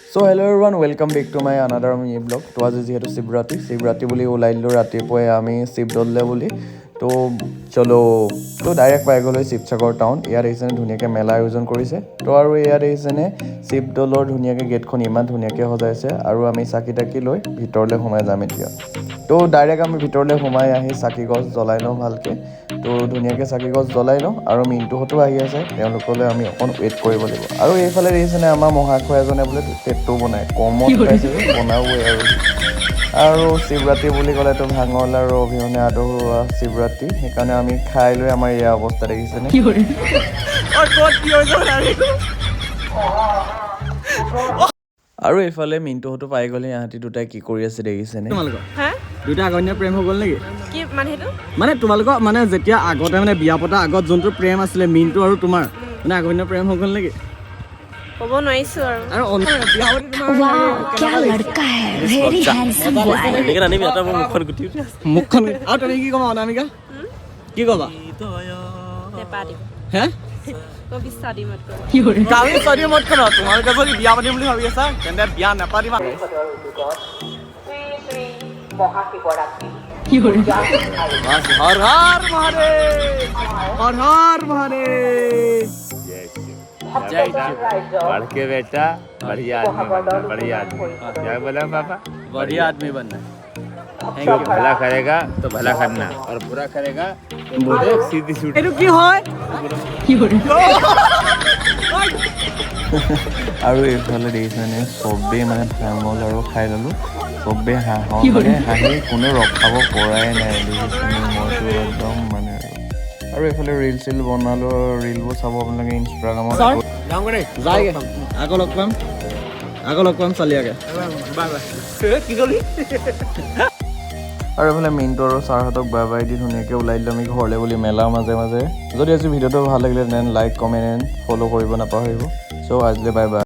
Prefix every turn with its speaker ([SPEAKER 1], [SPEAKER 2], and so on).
[SPEAKER 1] So hello everyone, welcome back to my another mini vlog. তো আজি যেহেতু শিৱৰাত্ৰি বুলি ওলাই দিলোঁ ৰাতিপুৱাই আমি শিৱদৌললৈ বুলি তো চলো তো ডাইৰেক্ট পাই গ'লো শিৱসাগৰ টাউন ইয়াত আহিছেনে ধুনীয়াকৈ মেলা আয়োজন কৰিছে তো আৰু ইয়াত আহিছেনে শিৱদৌলৰ ধুনীয়াকৈ গেটখন ইমান ধুনীয়াকৈ সজাইছে আৰু আমি চাকি তাকি লৈ ভিতৰলৈ সোমাই যাম এতিয়া তো ডাইৰেক্ট আমি ভিতৰলৈ সোমাই আহি চাকি গছ জ্বলাই লওঁ ভালকৈ তো ধুনীয়াকৈ চাকি গছ জ্বলাই লওঁ আৰু মিণ্টুহঁতো আহি আছে তেওঁলোকলৈ আমি অকণ ৱেইট কৰিব লাগিব আৰু এইফালে দেখিছেনে আমাৰ মহাশয় এজনে বোলে টেটু বনাই কমত পাইছে বনাবই আৰু শিৱৰাত্ৰি বুলি ক'লেতো ভাঙল আৰু অবিহনে আদৰোৱা শিৱৰাত্ৰি সেইকাৰণে আমি খাই লৈ আমাৰ এয়া অৱস্থা দেখিছেনে আৰু এইফালে মিণ্টুহঁতো পাই গ'লে ইহঁতি দুটাই কি কৰি আছে দেখিছেনে
[SPEAKER 2] দুটা আগত প্ৰেম হৈ গ'ল নেকি
[SPEAKER 3] কি মানে সেইটো
[SPEAKER 2] মানে তোমালোকৰ মানে যেতিয়া আগতে মানে বিয়া পতা আগত যোনটো প্ৰেম আছিলে মিণ্টু আৰু তোমাৰ মানে আগত প্ৰেম হৈ গ'ল নেকি
[SPEAKER 3] ক'ব নোৱাৰিছো আৰু
[SPEAKER 2] বিয়া পাতি তোমাৰ
[SPEAKER 4] क्या लड़का है वेरी हैंडसम बॉय
[SPEAKER 2] মুখখন আৰু তুমি কি ক'বা অনামিকা কি ক'বা
[SPEAKER 3] নেপাতিম
[SPEAKER 2] হে
[SPEAKER 3] মই বিশ্বাস দিম
[SPEAKER 2] কালি চৰি মত কৰা তোমালোকে যদি বিয়া পাতিম বুলি ভাবি আছা তেন্তে বিয়া নাপাতিবা হৰ হৰ মহাদেৱ হৰ হৰ মহাদেৱ
[SPEAKER 5] पढ़ के बेटा बढ़िया आदमी क्या बोला पापा
[SPEAKER 2] बढ़िया आदमी बनना
[SPEAKER 5] जो भला करेगा तो भला करना और बुरा करेगा तो मुझे सीधी छूट
[SPEAKER 2] এইটো কি হয়
[SPEAKER 1] আৰু এইফালে দেখিছেনে চবেই মানে ভাঙল আৰু খাই ল'লোঁ চবেই হাঁহৰ মানে হাঁহি কোনো ৰখাব পৰাই নাই দেখিছেনে মইতো একদম মানে আৰু এইফালে ৰিল চিল বনালোঁ ৰিলবোৰ চাব আপোনালোকে ইনষ্টাগ্ৰামত
[SPEAKER 2] যায়গে আকৌ লগ পাম চালিয়াকে কি ক'লি
[SPEAKER 1] আৰু এইফালে মিণ্টু আৰু ছাৰহঁতক বাই বাই দি ধুনীয়াকৈ ওলাই দিলোঁ আমি ঘৰলৈ বুলি মেলাৰ মাজে মাজে যদি আজি ভিডিঅ'টো ভাল লাগিলে তেনে লাইক কমেণ্ট এণ্ড ফ'ল' কৰিব নাপাহৰিব চ' আজিলৈ বাই বাই